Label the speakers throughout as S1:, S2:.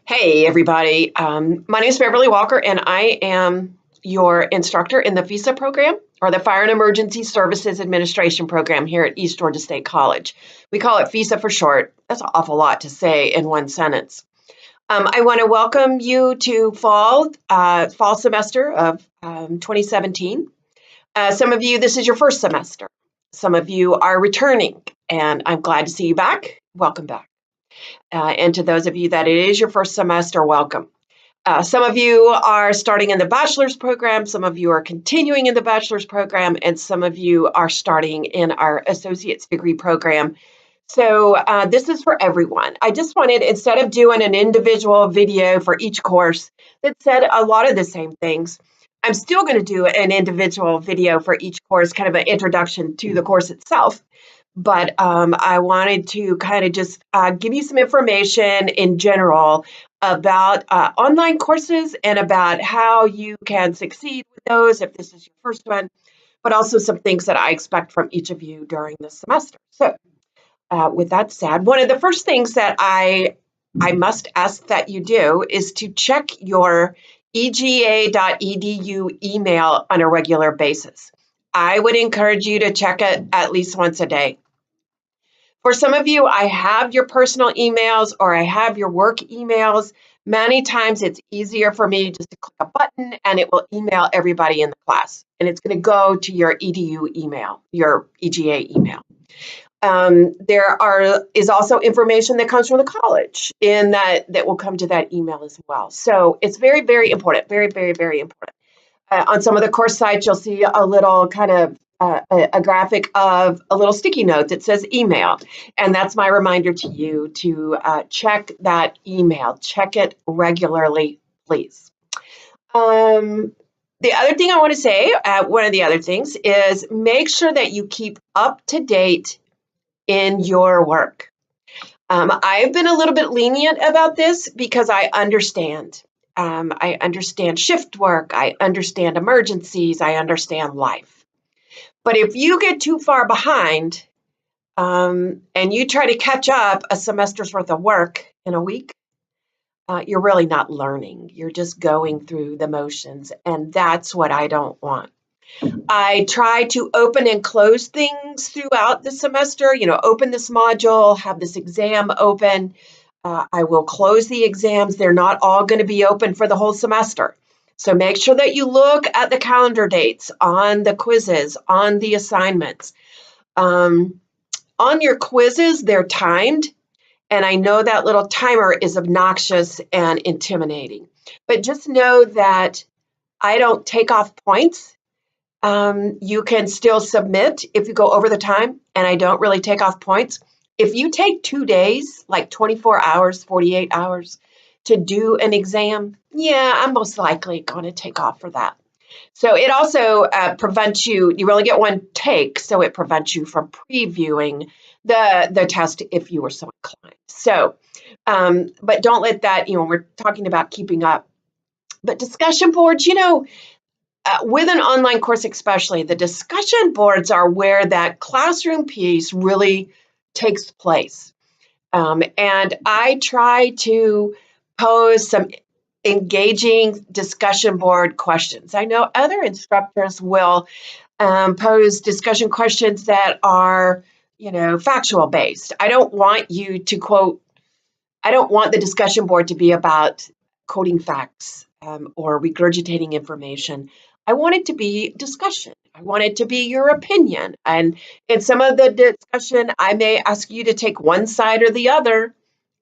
S1: Hey, everybody. My name is Beverly Walker, and I am your instructor in the FESA program, or the Fire and Emergency Services Administration program here at East Georgia State College. We call it FESA for short. That's an awful lot to say in one sentence. I want to welcome you to fall semester of 2017. Some of you, this is your first semester. Some of you are returning, and I'm glad to see you back. Welcome back. And to those of you that it is your first semester, welcome. Some of you are starting in the bachelor's program, some of you are continuing in the bachelor's program, and some of you are starting in our associate's degree program. So this is for everyone. I just wanted, instead of doing an individual video for each course that said a lot of the same things, I'm still going to do an individual video for each course, kind of an introduction to the course itself. But I wanted to kind of just give you some information in general about online courses and about how you can succeed with those if this is your first one, but also some things that I expect from each of you during the semester. So with that said, one of the first things that I must ask that you do is to check your ega.edu email on a regular basis. I would encourage you to check it at least once a day. For some of you, I have your personal emails or I have your work emails. Many times it's easier for me just to click a button and it will email everybody in the class. And it's going to go to your EDU email, your EGA email. There is also information that comes from the college in that will come to that email as well. So it's very, very important, very, very, very important. On some of the course sites, you'll see a little kind of a graphic of a little sticky note that says email. And that's my reminder to you to check that email. Check it regularly, please. The other thing I want to say, one of the other things is make sure that you keep up to date in your work. I've been a little bit lenient about this because I understand. I understand shift work. I understand emergencies. I understand life. But if you get too far behind and you try to catch up a semester's worth of work in a week, you're really not learning. You're just going through the motions, and that's what I don't want. I try to open and close things throughout the semester, open this module, have this exam open. I will close the exams. They're not all going to be open for the whole semester. So make sure that you look at the calendar dates on the quizzes, on the assignments. On your quizzes, they're timed. And I know that little timer is obnoxious and intimidating. But just know that I don't take off points. You can still submit if you go over the time, and I don't really take off points. If you take 2 days, like 24 hours, 48 hours, to do an exam, yeah, I'm most likely going to take off for that. So it also prevents you only get one take, so it prevents you from previewing the test if you were so inclined. So, but don't let that, we're talking about keeping up. But discussion boards, with an online course especially, the discussion boards are where that classroom piece really takes place. And I try to pose some engaging discussion board questions. I know other instructors will pose discussion questions that are, factual based. I don't want you to quote, I don't want the discussion board to be about quoting facts or regurgitating information. I want it to be discussion. I want it to be your opinion. And in some of the discussion, I may ask you to take one side or the other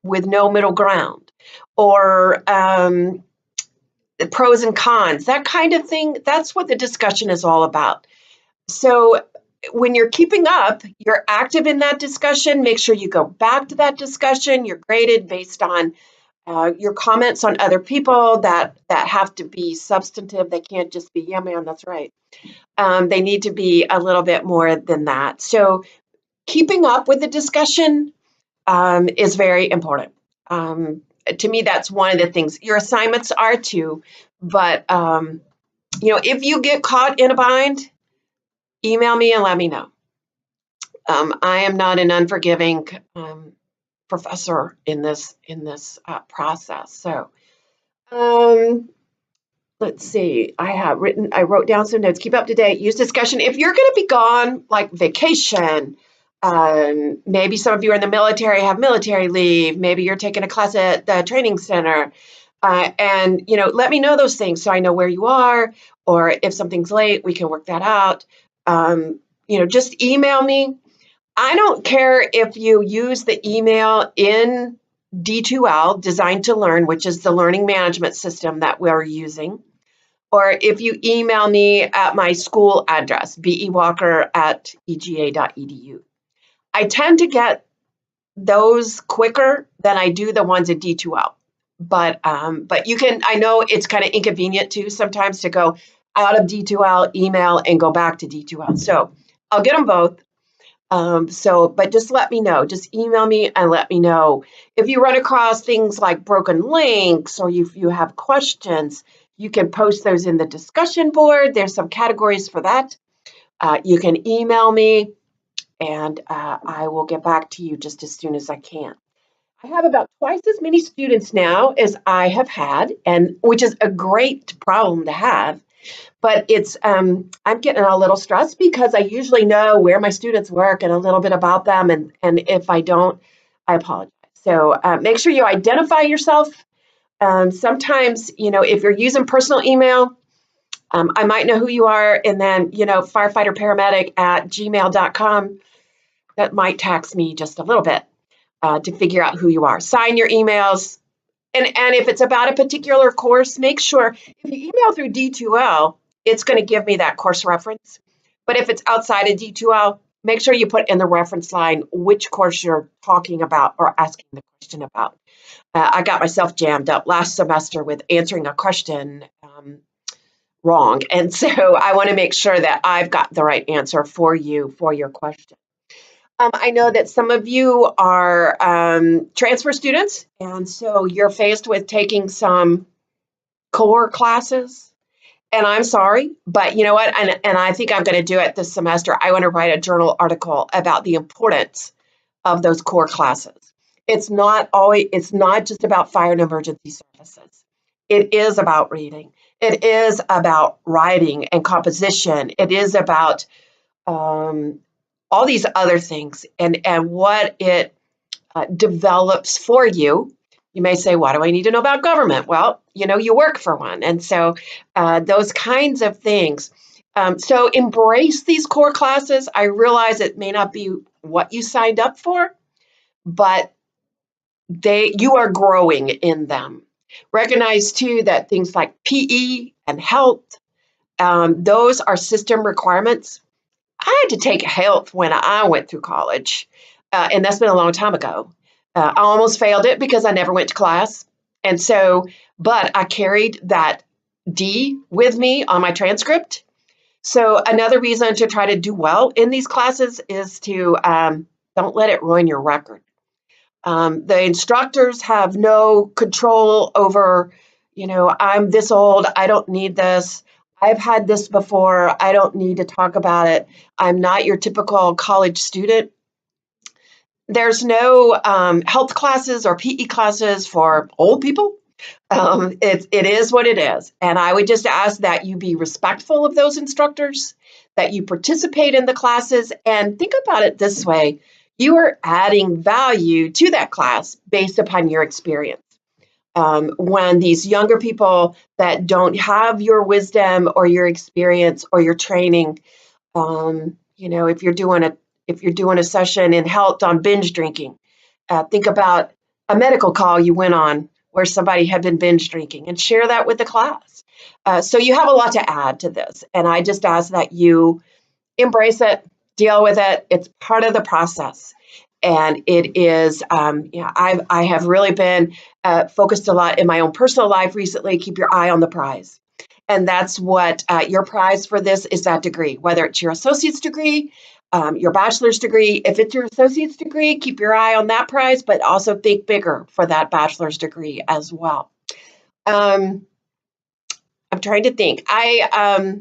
S1: with no middle ground, or the pros and cons, that kind of thing. That's what the discussion is all about. So when you're keeping up, you're active in that discussion. Make sure you go back to that discussion. You're graded based on your comments on other people that have to be substantive. They can't just be, yeah, man, that's right. They need to be a little bit more than that. So keeping up with the discussion is very important. To me, that's one of the things. Your assignments are too, but if you get caught in a bind, email me and let me know. I am not an unforgiving professor in this process. So let's see. I wrote down some notes. Keep up to date. Use discussion. If you're going to be gone, like vacation, maybe some of you are in the military, have military leave. Maybe you're taking a class at the training center. And, let me know those things so I know where you are, or if something's late, we can work that out. Just email me. I don't care if you use the email in D2L, Designed to Learn, which is the learning management system that we're using, or if you email me at my school address, bewalker@ega.edu. I tend to get those quicker than I do the ones in D2L. But you can, I know it's kind of inconvenient too sometimes to go out of D2L, email, and go back to D2L. So I'll get them both. But just let me know. Just email me and let me know. If you run across things like broken links or if you have questions, you can post those in the discussion board. There's some categories for that. You can email me and I will get back to you just as soon as I can. I have about twice as many students now as I have had, and which is a great problem to have. But it's I'm getting a little stressed because I usually know where my students work and a little bit about them, and if I don't, I apologize. So make sure you identify yourself. Sometimes, if you're using personal email, I might know who you are, and then, firefighterparamedic@gmail.com, that might tax me just a little bit to figure out who you are. Sign your emails. And if it's about a particular course, make sure if you email through D2L, it's going to give me that course reference. But if it's outside of D2L, make sure you put in the reference line which course you're talking about or asking the question about. I got myself jammed up last semester with answering a question wrong. And so I want to make sure that I've got the right answer for you for your question. I know that some of you are transfer students, and so you're faced with taking some core classes. And I'm sorry, but you know what? And I think I'm going to do it this semester. I want to write a journal article about the importance of those core classes. It's not just about fire and emergency services. It is about reading. It is about writing and composition. It is about all these other things and what it develops for you. You may say, why do I need to know about government? Well, you work for one. And so those kinds of things. So embrace these core classes. I realize it may not be what you signed up for, but you are growing in them. Recognize too that things like PE and health, those are system requirements. I had to take health when I went through college, and that's been a long time ago. I almost failed it because I never went to class. And so, but I carried that D with me on my transcript. So another reason to try to do well in these classes is to don't let it ruin your record. The instructors have no control over, I'm this old, I don't need this. I've had this before. I don't need to talk about it. I'm not your typical college student. There's no health classes or PE classes for old people. It is what it is. And I would just ask that you be respectful of those instructors, that you participate in the classes, and think about it this way. You are adding value to that class based upon your experience. When these younger people that don't have your wisdom or your experience or your training, if you're doing a session in health on binge drinking, think about a medical call you went on where somebody had been binge drinking and share that with the class. So you have a lot to add to this, and I just ask that you embrace it, deal with it. It's part of the process. And it is, I have really been focused a lot in my own personal life recently. Keep your eye on the prize. And that's what your prize for this is, that degree, whether it's your associate's degree, your bachelor's degree. If it's your associate's degree, keep your eye on that prize, but also think bigger for that bachelor's degree as well. I'm trying to think. I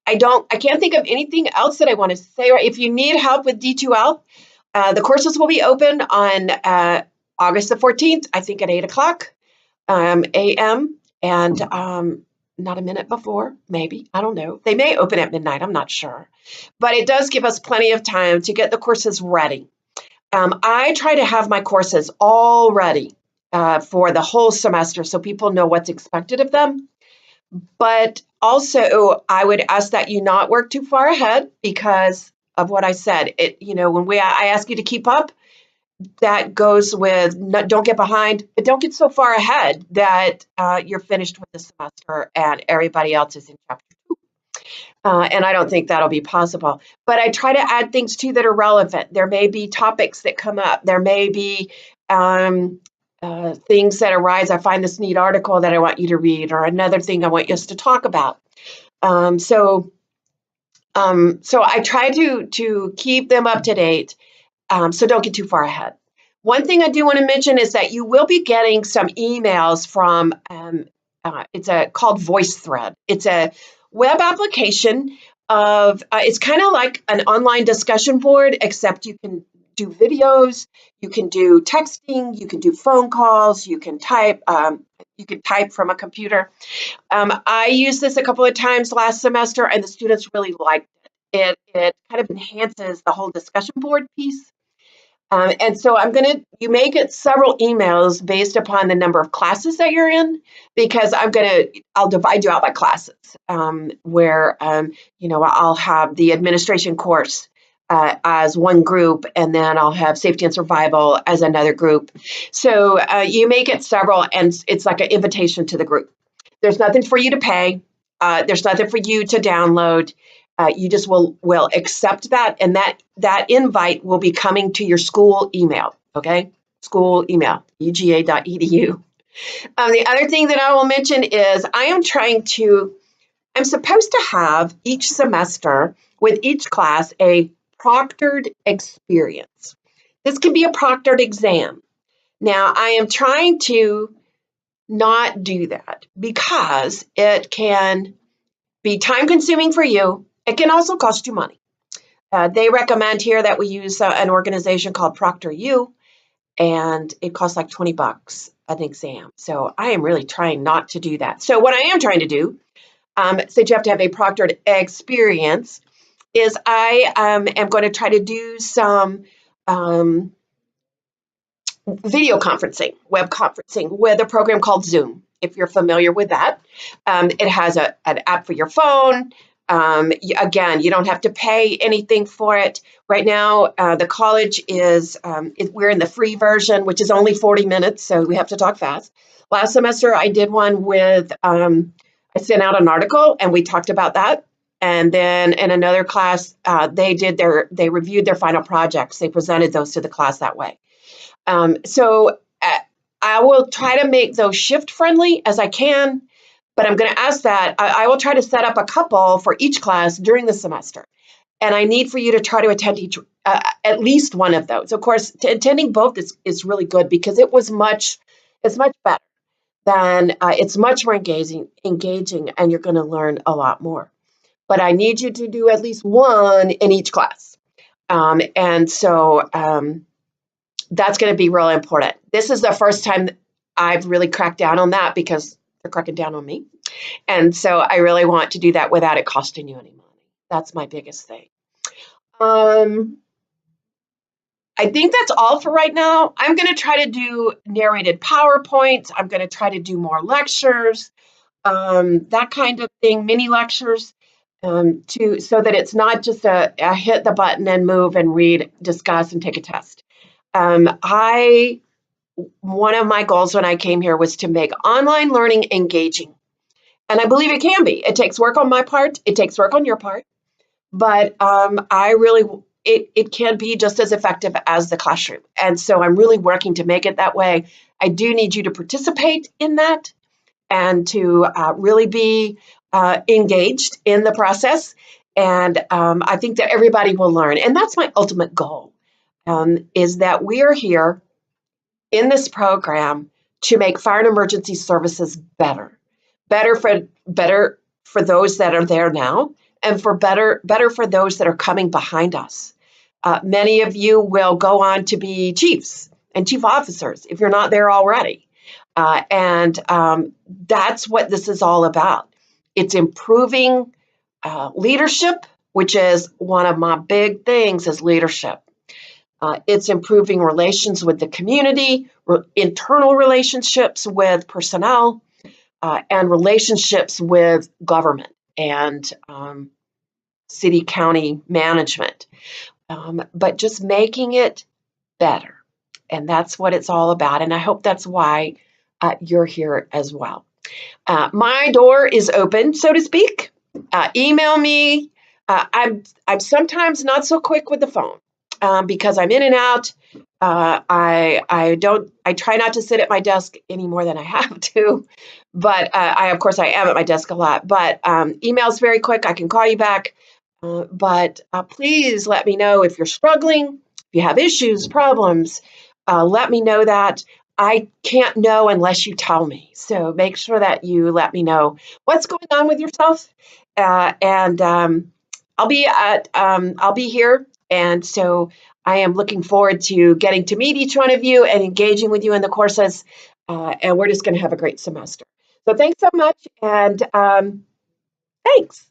S1: can't think of anything else that I want to say. If you need help with D2L, the courses will be open on August the 14th, I think at 8 o'clock a.m. and not a minute before, maybe. I don't know. They may open at midnight. I'm not sure. But it does give us plenty of time to get the courses ready. I try to have my courses all ready for the whole semester so people know what's expected of them. But also, I would ask that you not work too far ahead because of what I said. When I ask you to keep up, that goes with don't get behind, but don't get so far ahead that you're finished with the semester and everybody else is in chapter 2. And I don't think that'll be possible. But I try to add things too that are relevant. There may be topics that come up. There may be things that arise. I find this neat article that I want you to read, or another thing I want us to talk about. So I try to keep them up to date. So don't get too far ahead. One thing I do want to mention is that you will be getting some emails from, it's called VoiceThread. It's a web application it's kind of like an online discussion board, except you can do videos, you can do texting, you can do phone calls, you can type from a computer. I used this a couple of times last semester, and the students really liked it. It kind of enhances the whole discussion board piece. And so you may get several emails based upon the number of classes that you're in, because I'll divide you out by classes, where, I'll have the administration course as one group, and then I'll have safety and survival as another group. So you may get several, and it's like an invitation to the group. There's nothing for you to pay. There's nothing for you to download. You just will accept that, and that invite will be coming to your school email, okay? School email, uga.edu. The other thing that I will mention is I'm supposed to have each semester with each class a proctored experience. This can be a proctored exam. Now, I am trying to not do that because it can be time consuming for you. It can also cost you money. They recommend here that we use an organization called ProctorU, and it costs like $20 an exam. So I am really trying not to do that. So what I am trying to do, since you have to have a proctored experience, is I am going to try to do some video conferencing, web conferencing with a program called Zoom. If you're familiar with that, it has an app for your phone. Again, you don't have to pay anything for it. Right now, the college we're in the free version, which is only 40 minutes, so we have to talk fast. Last semester, I did one with, I sent out an article and we talked about that. And then in another class, they reviewed their final projects. They presented those to the class that way. So I will try to make those shift friendly as I can. But I'm going to ask that I will try to set up a couple for each class during the semester. And I need for you to try to attend at least one of those. Of course, attending both is really good because it's much better than, it's much more engaging, and you're going to learn a lot more. But I need you to do at least one in each class. And so that's going to be really important. This is the first time I've really cracked down on that because they're cracking down on me. And so I really want to do that without it costing you any money. That's my biggest thing. I think that's all for right now. I'm going to try to do narrated PowerPoints. I'm going to try to do more lectures, that kind of thing, mini lectures, so that it's not just a hit the button and move and read, discuss, and take a test. One of my goals when I came here was to make online learning engaging. And I believe it can be. It takes work on my part. It takes work on your part. But it can be just as effective as the classroom. And so I'm really working to make it that way. I do need you to participate in that and to really be engaged in the process. And I think that everybody will learn. And that's my ultimate goal, is that we are here in this program to make fire and emergency services better for those that are there now, and better for those that are coming behind us. Many of you will go on to be chiefs, and chief officers if you're not there already. And that's what this is all about. It's improving leadership, which is one of my big things is leadership. It's improving relations with the community, internal relationships with personnel, and relationships with government and city, county management. But just making it better. And that's what it's all about. And I hope that's why you're here as well. My door is open, so to speak. Email me. I'm sometimes not so quick with the phone because I'm in and out. I try not to sit at my desk any more than I have to, but of course I am at my desk a lot. But email's very quick. I can call you back. But please let me know if you're struggling, if you have issues, problems. Let me know that. I can't know unless you tell me. So make sure that you let me know what's going on with yourself, and I'll be here. And so I am looking forward to getting to meet each one of you and engaging with you in the courses. And we're just going to have a great semester. So thanks so much, and thanks.